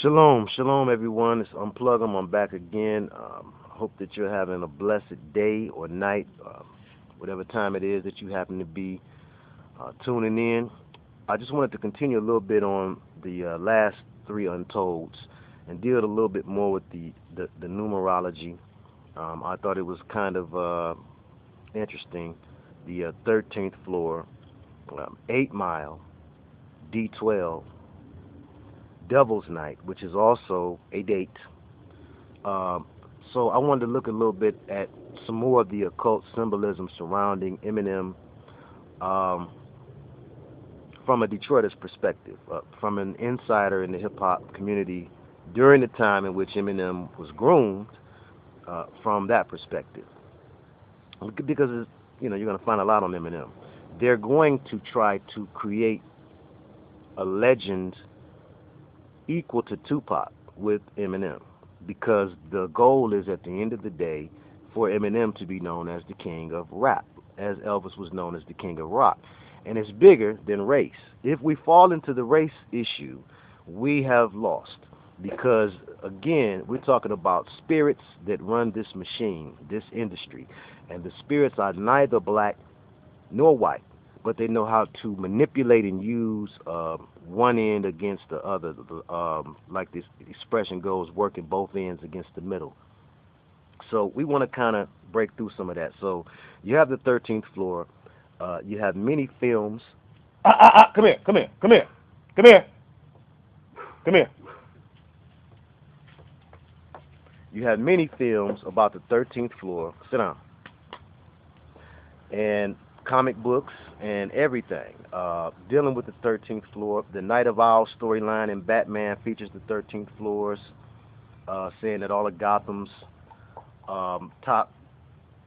Shalom, shalom, everyone. It's Unplugem. I'm back again. Hope that you're having a blessed day or night, whatever time it is that you happen to be tuning in. I just wanted to continue a little bit on the last three Untolds and deal a little bit more with the numerology. I thought it was kind of interesting. The 13th floor, 8 Mile, D12, Devil's Night, which is also a date. So I wanted to look a little bit at some more of the occult symbolism surrounding Eminem from a Detroiter's perspective, from an insider in the hip hop community during the time in which Eminem was groomed, from that perspective. Because you're going to find a lot on Eminem. They're going to try to create a legend equal to Tupac with Eminem, because the goal is at the end of the day for Eminem to be known as the king of rap, as Elvis was known as the king of rock. And it's bigger than race. If we fall into the race issue, we have lost, because again, we're talking about spirits that run this machine, this industry, and the spirits are neither black nor white, but they know how to manipulate and use one end against the other, like this expression goes, working both ends against the middle. So we want to kind of break through some of that. So you have the 13th floor. You have many films. Come here, come here, come here, come here, come here. You have many films about the 13th floor. Sit down. And comic books and everything dealing with the 13th floor. The Night of Owl storyline in Batman features the 13th floors, saying that all of Gotham's top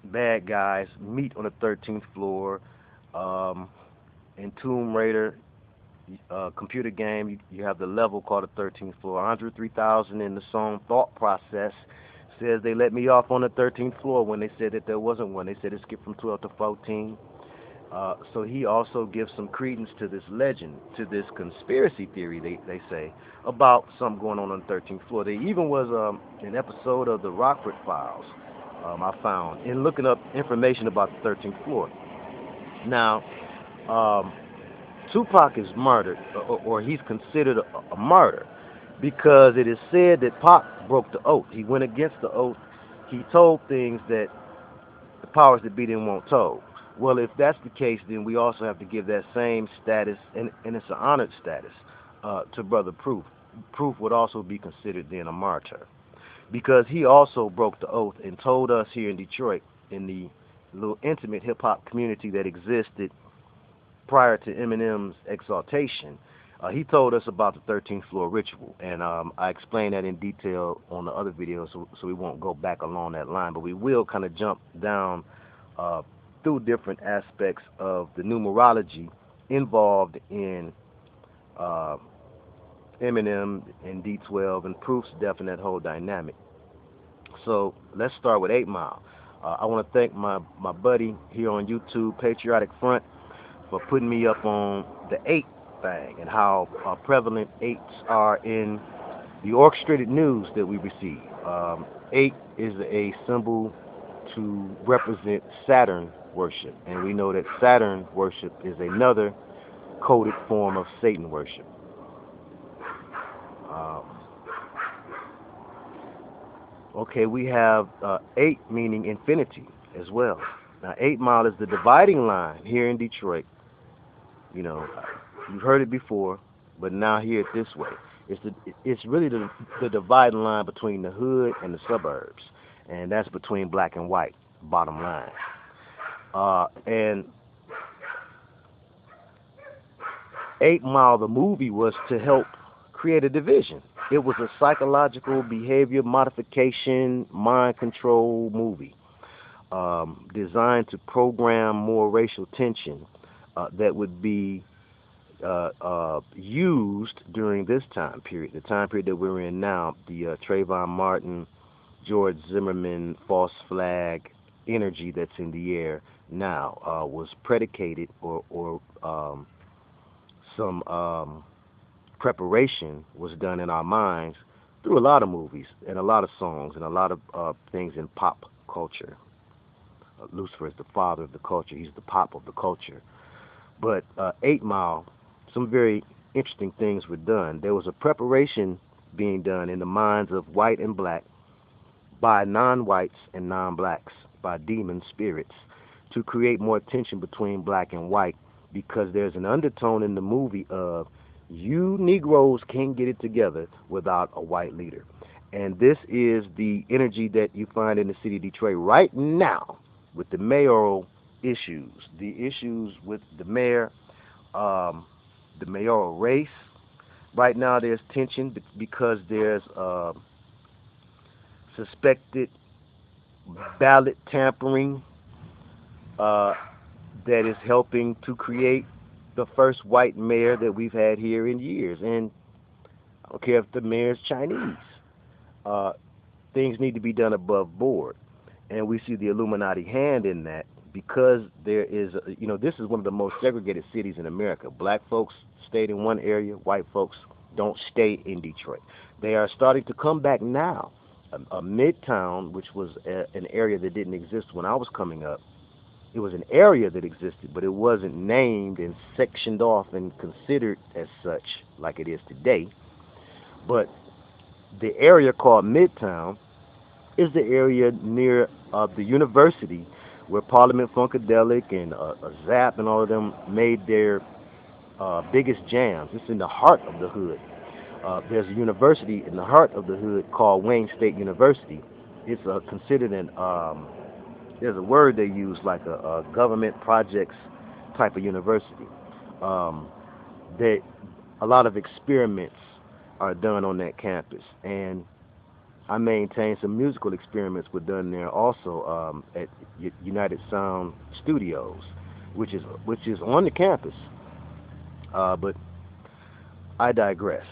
bad guys meet on the 13th floor. In Tomb Raider computer game, you have the level called the 13th floor. Andre 3000 in the song Thought Process says they let me off on the 13th floor when they said that there wasn't one. They said it skipped from 12 to 14. So he also gives some credence to this legend, to this conspiracy theory, they say, about something going on the 13th floor. There even was an episode of the Rockford Files I found in looking up information about the 13th floor. Now, Tupac is martyred, or he's considered a martyr, because it is said that Pac broke the oath. He went against the oath. He told things that the powers that be didn't want told. Well, if that's the case, then we also have to give that same status, and it's an honored status, to Brother Proof. Proof would also be considered then a martyr, because he also broke the oath and told us here in Detroit, in the little intimate hip-hop community that existed prior to Eminem's exaltation, he told us about the 13th floor ritual, and I explained that in detail on the other videos, so we won't go back along that line, but we will kind of jump down through different aspects of the numerology involved in Eminem and D12 and Proof's death and that whole dynamic. So let's start with 8 Mile. I want to thank my buddy here on YouTube, Patriotic Front, for putting me up on the 8 thing and how prevalent 8s are in the orchestrated news that we receive. 8 is a symbol to represent Saturn worship, and we know that Saturn worship is another coded form of Satan worship. Okay, we have 8 meaning infinity as well. Now, 8 Mile is the dividing line here in Detroit. You know, you've heard it before, but now hear it this way. It's really the dividing line between the hood and the suburbs, and that's between black and white, bottom line. And 8 Mile, the movie, was to help create a division. It was a psychological behavior modification, mind control movie designed to program more racial tension that would be used during this time period, the time period that we're in now, the Trayvon Martin, George Zimmerman false flag energy that's in the air now was predicated or some preparation was done in our minds through a lot of movies and a lot of songs and a lot of things in pop culture. Lucifer is the father of the culture. He's the pop of the culture. But 8 Mile, some very interesting things were done. There was a preparation being done in the minds of white and black by non-whites and non-blacks, by demon spirits, to create more tension between black and white, because there's an undertone in the movie of you Negroes can't get it together without a white leader. And this is the energy that you find in the city of Detroit right now with the mayoral issues, the issues with the mayor, the mayoral race. Right now there's tension because there's suspected ballot tampering that is helping to create the first white mayor that we've had here in years. And I don't care if the mayor's Chinese. Things need to be done above board. And we see the Illuminati hand in that, because there is, this is one of the most segregated cities in America. Black folks stayed in one area, white folks don't stay in Detroit. They are starting to come back now. A Midtown, which was an area that didn't exist when I was coming up. It was an area that existed, but it wasn't named and sectioned off and considered as such like it is today. But the area called Midtown is the area near the university where Parliament Funkadelic and Zap and all of them made their biggest jams. It's in the heart of the hood. There's a university in the heart of the hood called Wayne State University. It's considered there's a word they use, like a government projects type of university. That a lot of experiments are done on that campus, and I maintain some musical experiments were done there also at United Sound Studios, which is on the campus. But I digress.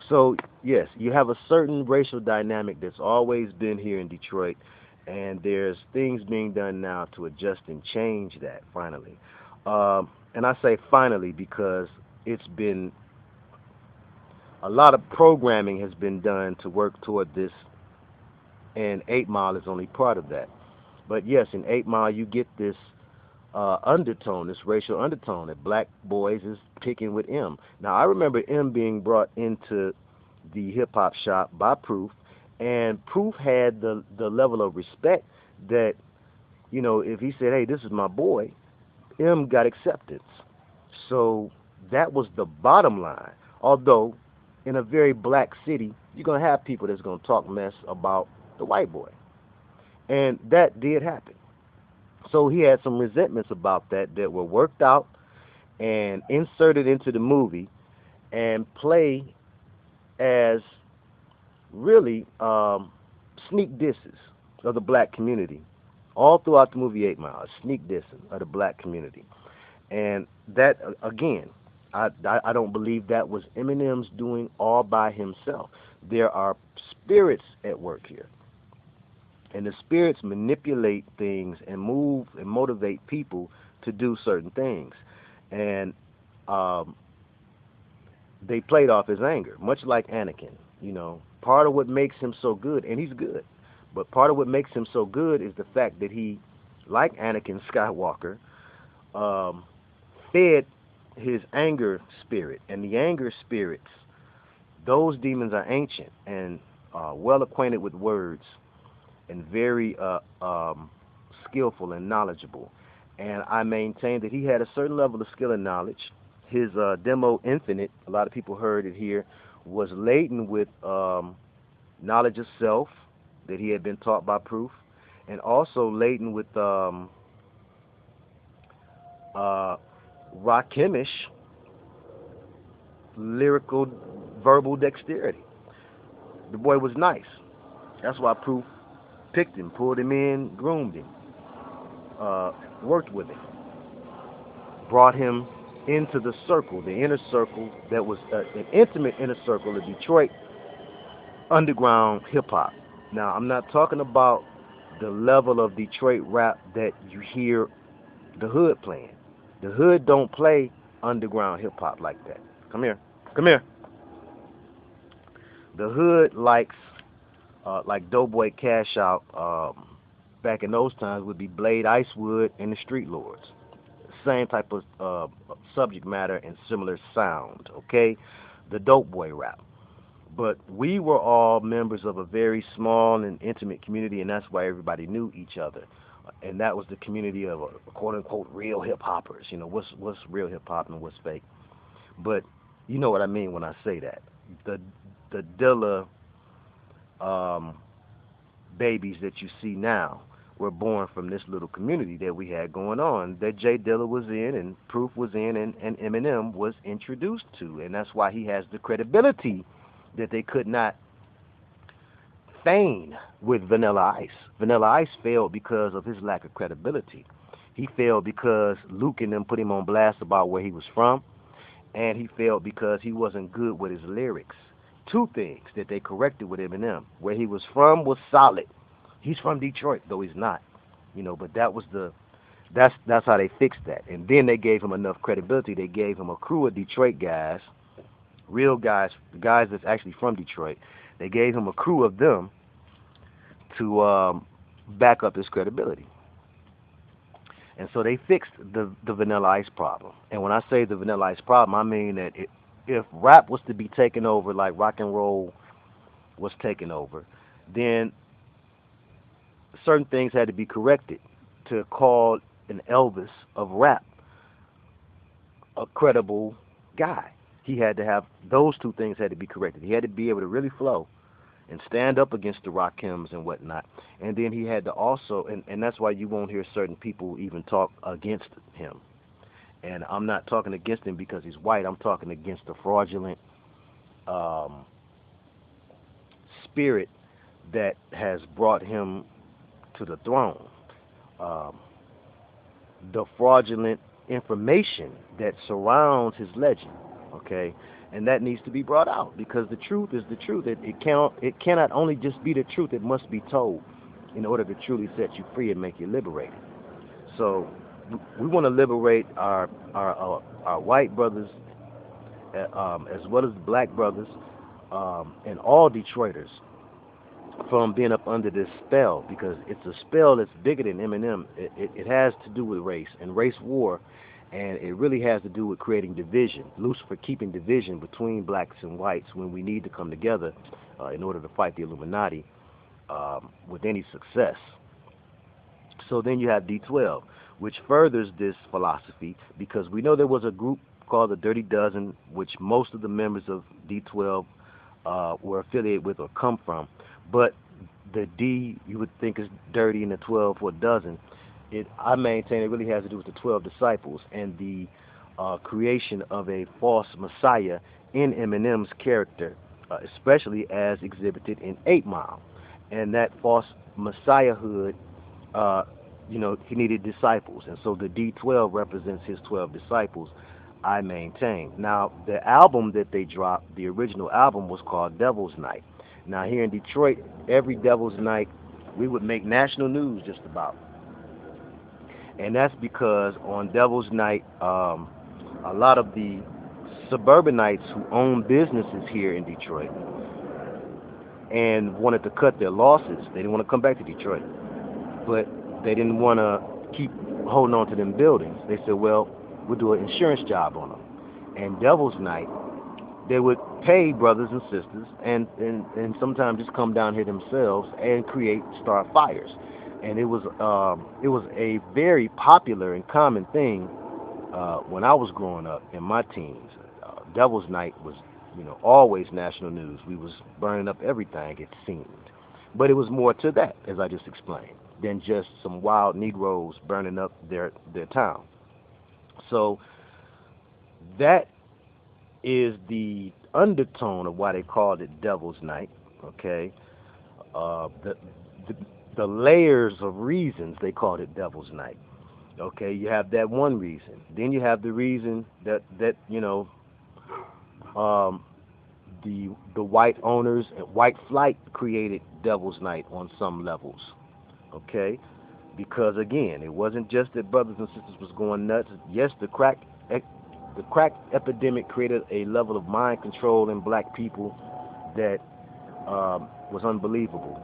So yes, you have a certain racial dynamic that's always been here in Detroit, and there's things being done now to adjust and change that finally. And I say finally because it's been a lot of programming has been done to work toward this, and 8 Mile is only part of that. But yes, in 8 Mile you get this undertone, this racial undertone that black boys is picking with M. Now I remember M being brought into the hip hop shop by Proof, and Proof had the level of respect that, if he said, hey, this is my boy, M got acceptance. So that was the bottom line. Although in a very black city, you're going to have people that's going to talk mess about the white boy. And that did happen. So he had some resentments about that were worked out and inserted into the movie and play as really sneak disses of the black community. All throughout the movie 8 Mile, sneak dissing of the black community. And that, again, I don't believe that was Eminem's doing all by himself. There are spirits at work here. And the spirits manipulate things and move and motivate people to do certain things. And they played off his anger, much like Anakin. Part of what makes him so good, and he's good, but part of what makes him so good is the fact that he, like Anakin Skywalker, fed his anger spirit. And the anger spirits, those demons are ancient and well acquainted with words, and very skillful and knowledgeable. And I maintain that he had a certain level of skill and knowledge. His demo Infinite, a lot of people heard it here, was laden with knowledge of self that he had been taught by Proof, and also laden with Rakimish lyrical verbal dexterity. The boy was nice. That's why Proof picked him, pulled him in, groomed him, worked with him, brought him into the circle, the inner circle that was an intimate inner circle of Detroit underground hip-hop. Now, I'm not talking about the level of Detroit rap that you hear the hood playing. The hood don't play underground hip hop like that. Come here, come here. The hood likes like Doughboy Cash Out. Back in those times would be Blade Icewood and the Street Lords. Same type of subject matter and similar sound. Okay, the Dope Boy rap. But we were all members of a very small and intimate community, and that's why everybody knew each other. And that was the community of quote unquote real hip hoppers. You know, what's real hip hop and what's fake. But you know what I mean when I say that. The Dilla babies that you see now were born from this little community that we had going on, that Jay Dilla was in, and Proof was in, and Eminem was introduced to. And that's why he has the credibility that they could not feign with Vanilla Ice. Vanilla Ice failed because of his lack of credibility. He failed because Luke and them put him on blast about where he was from, and he failed because he wasn't good with his lyrics. Two things that they corrected with Eminem. Where he was from was solid. He's from Detroit, though he's not. You know, but that's how they fixed that. And then they gave him enough credibility. They gave him a crew of Detroit guys, real guys, guys that's actually from Detroit. They gave him a crew of them to back up his credibility. And so they fixed the Vanilla Ice problem. And when I say the Vanilla Ice problem, I mean that if rap was to be taken over like rock and roll was taken over, then certain things had to be corrected to call an Elvis of rap a credible guy. He had to have, those two things had to be corrected. He had to be able to really flow and stand up against the Rakims and whatnot. And then he had to also, and that's why you won't hear certain people even talk against him. And I'm not talking against him because he's white. I'm talking against the fraudulent spirit that has brought him to the throne. The fraudulent information that surrounds his legend. Okay, and that needs to be brought out because the truth is the truth. It cannot only just be the truth. It must be told in order to truly set you free and make you liberated. So we want to liberate our white brothers as well as black brothers and all Detroiters from being up under this spell, because it's a spell that's bigger than Eminem. It has to do with race and race war, and it really has to do with creating division. Lucifer keeping division between blacks and whites when we need to come together in order to fight the Illuminati with any success. So then you have D12, which furthers this philosophy, because we know there was a group called the Dirty Dozen, which most of the members of D12 were affiliated with or come from. But the D you would think is dirty, and the 12 or dozen. I maintain it really has to do with the 12 disciples and the creation of a false messiah in Eminem's character, especially as exhibited in 8 Mile. And that false messiahhood, he needed disciples. And so the D12 represents his 12 disciples, I maintain. Now, the album that they dropped, the original album, was called Devil's Night. Now, here in Detroit, every Devil's Night, we would make national news just about. And that's because on Devil's Night, a lot of the suburbanites who own businesses here in Detroit and wanted to cut their losses, they didn't want to come back to Detroit, but they didn't want to keep holding on to them buildings. They said, well, we'll do an insurance job on them. And Devil's Night, they would pay brothers and sisters and sometimes just come down here themselves and start fires. And it was a very popular and common thing when I was growing up in my teens. Devil's Night was, always national news. We was burning up everything, it seemed. But it was more to that, as I just explained, than just some wild Negroes burning up their town. So that is the undertone of why they called it Devil's Night. Okay, the layers of reasons they called it Devil's Night. Okay, you have that one reason. Then you have the reason that the white owners and white flight created Devil's Night on some levels. Okay, because again, it wasn't just that brothers and sisters was going nuts. Yes, the crack the crack epidemic created a level of mind control in black people that was unbelievable.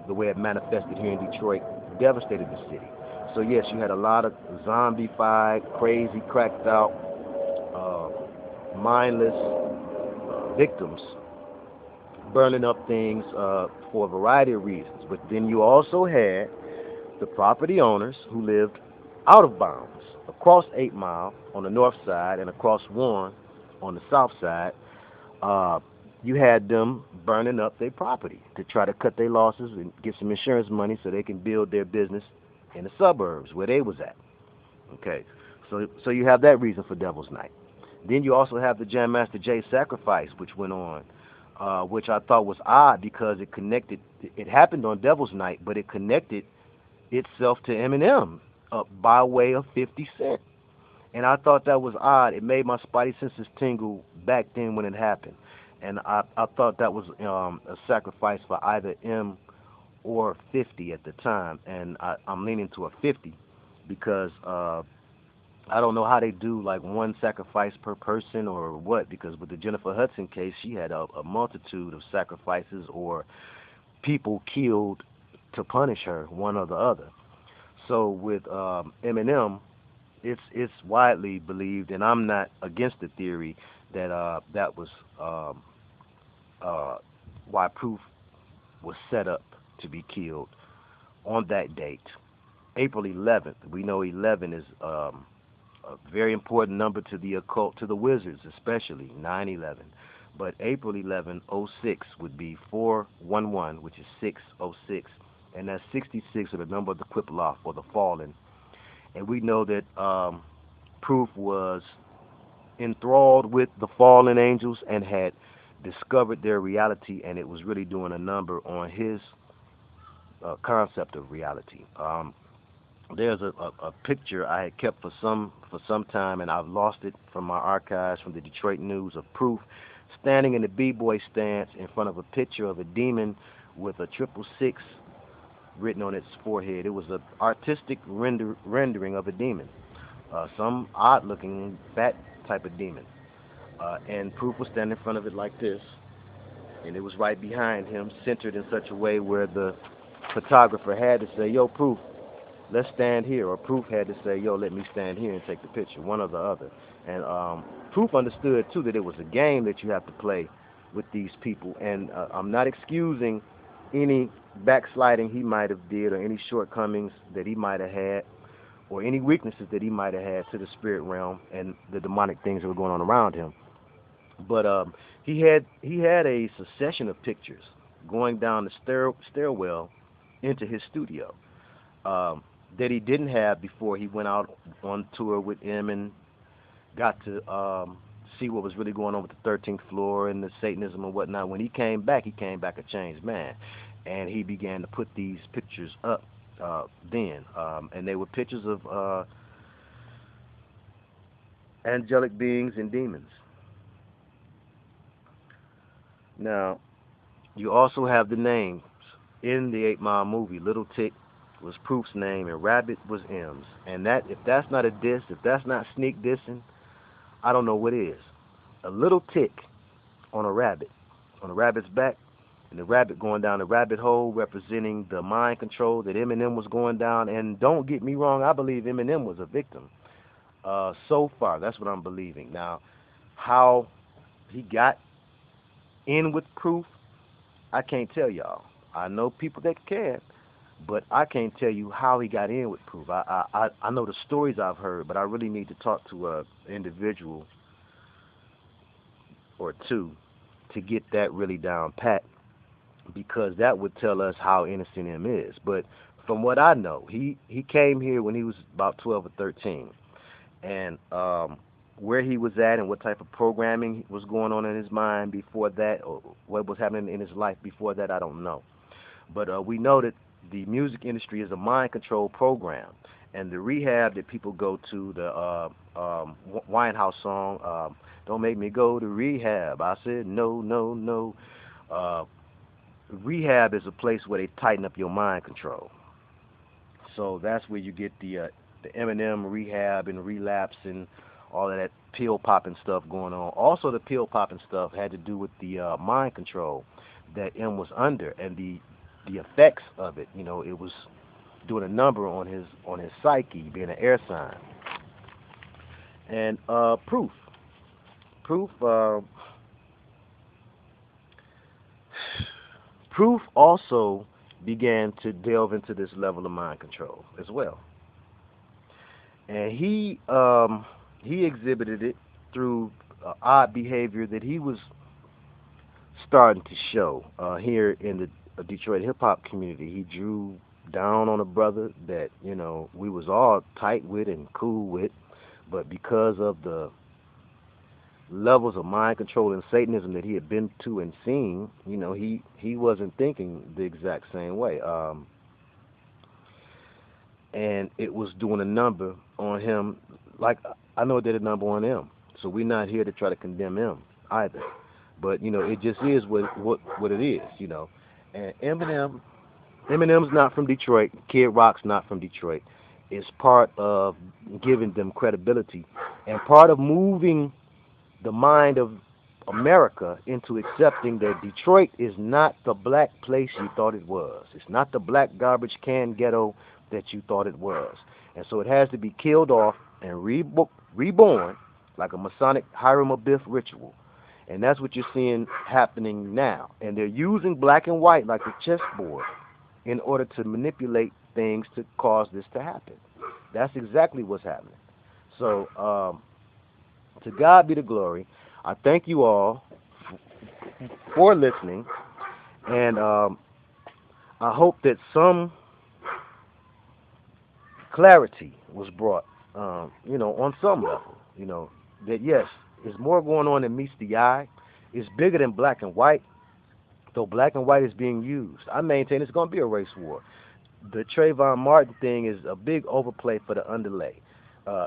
The way it manifested here in Detroit devastated the city. So yes, you had a lot of zombified, crazy, cracked out, mindless victims burning up things for a variety of reasons. But then you also had the property owners who lived out of bounds across 8 Mile on the north side and across Warren on the south side. Uh, you had them burning up their property to try to cut their losses and get some insurance money so they can build their business in the suburbs where they was at. Okay, so you have that reason for Devil's Night. Then you also have the Jam Master Jay sacrifice, which went on, which I thought was odd because it connected. It happened on Devil's Night, but it connected itself to Eminem by way of 50 Cent. And I thought that was odd. It made my spidey senses tingle back then when it happened. And I thought that was a sacrifice for either M or 50 at the time. And I'm leaning to a 50 because I don't know how they do like one sacrifice per person or what, because with the Jennifer Hudson case, she had a multitude of sacrifices or people killed to punish her, one or the other. So with Eminem, it's widely believed, and I'm not against the theory that that was why Proof was set up to be killed on that date, April 11th. We know 11 is a very important number to the occult, to the wizards especially, 9/11. But April 11, '06 would be 411, which is 606, and that's 66 of the number of the Quiplaw or the fallen. And we know that Proof was enthralled with the fallen angels and had discovered their reality, and it was really doing a number on his concept of reality. There's a picture I had kept for some time, and I've lost it from my archives from the Detroit News of Proof standing in the b-boy stance in front of a picture of a demon with a 666 written on its forehead. It was an artistic rendering of a demon, some odd-looking fat type of demon. And Proof was standing in front of it like this, and it was right behind him, centered in such a way where the photographer had to say, "Yo, Proof, let's stand here," or Proof had to say, "Yo, let me stand here and take the picture," one or the other. And Proof understood too that it was a game that you have to play with these people. And I'm not excusing any backsliding he might have did, or any shortcomings that he might have had, or any weaknesses that he might have had to the spirit realm and the demonic things that were going on around him. But he had a succession of pictures going down the stairwell into his studio. That he didn't have before he went out on tour with him and got to see what was really going on with the 13th floor and the Satanism and whatnot. When he came back a changed man. And he began to put these pictures up then. And they were pictures of angelic beings and demons. Now, you also have the names in the 8 Mile movie. Little Tick was Proof's name, and Rabbit was M's. And that, if that's not a diss, if that's not sneak dissing, I don't know what is. A little tick on a rabbit's back, and the rabbit going down the rabbit hole, representing the mind control that Eminem was going down. And don't get me wrong, I believe Eminem was a victim. So far, that's what I'm believing. Now, how he got in with Proof, I can't tell y'all. I know people that can, but I can't tell you how he got in with Proof. I know the stories I've heard, but I really need to talk to an individual or two to get that really down pat, because that would tell us how innocent him is. But from what I know, he came here when he was about 12 or 13, and where he was at and what type of programming was going on in his mind before that, or what was happening in his life before that, I don't know. But we know that the music industry is a mind control program, and the rehab that people go to, the Winehouse song, "Don't Make Me Go to Rehab," I said no, no, no. Rehab is a place where they tighten up your mind control. So that's where you get the Eminem rehab and relapse and all of that pill popping stuff going on. Also, the pill popping stuff had to do with the mind control that M was under and the effects of it. You know, it was doing a number on his psyche, being an air sign. And proof. Proof also began to delve into this level of mind control as well, and he exhibited it through odd behavior that he was starting to show here in the Detroit hip hop community. He drew down on a brother that, you know, we was all tight with and cool with, but because of the levels of mind control and Satanism that he had been to and seen, you know, he wasn't thinking the exact same way. And it was doing a number on him, like I know it did a number on him. So we're not here to try to condemn him either. But, you know, it just is what it is, you know. And Eminem's not from Detroit. Kid Rock's not from Detroit. It's part of giving them credibility and part of moving the mind of America into accepting that Detroit is not the black place you thought it was. It's not the black garbage can ghetto that you thought it was. And so it has to be killed off and reborn like a Masonic Hiram Abiff ritual. And that's what you're seeing happening now. And they're using black and white like a chessboard in order to manipulate things to cause this to happen. That's exactly what's happening. So, to God be the glory. I thank you all for listening, and I hope that some clarity was brought, you know, on some level. You know, that yes, there's more going on than meets the eye. It's bigger than black and white, though black and white is being used. I maintain it's going to be a race war. The Trayvon Martin thing is a big overplay for the underlay.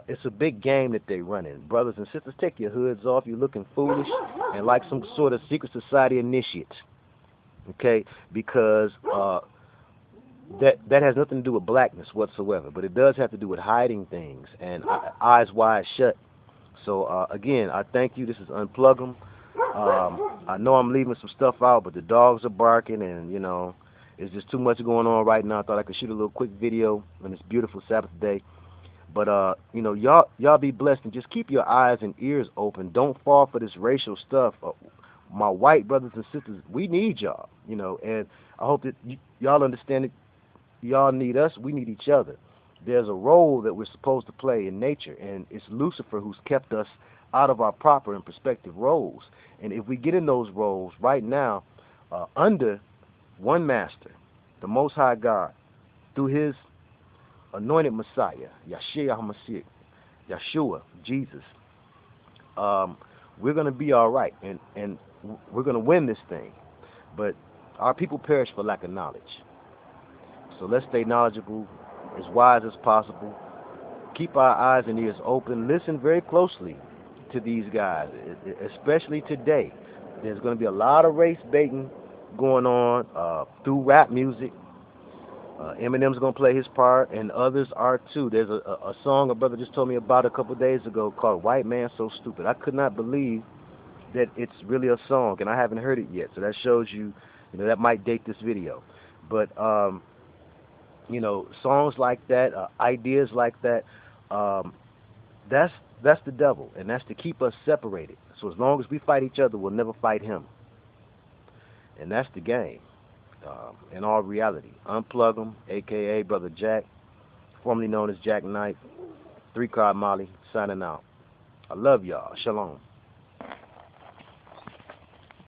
It's a big game that they running. Brothers and sisters, take your hoods off. You're looking foolish and like some sort of secret society initiate. Okay? Because that has nothing to do with blackness whatsoever. But it does have to do with hiding things and eyes wide shut. So, again, I thank you. This is Unplugem. I know I'm leaving some stuff out, but the dogs are barking and, you know, it's just too much going on right now. I thought I could shoot a little quick video on this beautiful Sabbath day. But, you know, y'all be blessed and just keep your eyes and ears open. Don't fall for this racial stuff. My white brothers and sisters, we need y'all, you know, and I hope that y'all understand it. Y'all need us. We need each other. There's a role that we're supposed to play in nature, and it's Lucifer who's kept us out of our proper and prospective roles. And if we get in those roles right now, under one master, the Most High God, through his anointed Messiah, Yeshua, Jesus, we're going to be all right, and we're going to win this thing. But our people perish for lack of knowledge. So let's stay knowledgeable, as wise as possible. Keep our eyes and ears open. Listen very closely to these guys, especially today. There's going to be a lot of race baiting going on through rap music. Eminem's going to play his part, and others are too. There's a song a brother just told me about a couple days ago called White Man So Stupid. I could not believe that it's really a song, and I haven't heard it yet. So that shows you, you know, that might date this video. But, you know, songs like that, ideas like that, that's the devil, and that's to keep us separated. So as long as we fight each other, we'll never fight him. And that's the game. In all reality, Unplugem, a.k.a. Brother Jack, formerly known as Jacknife, 3 Card Molly, signing out. I love y'all. Shalom.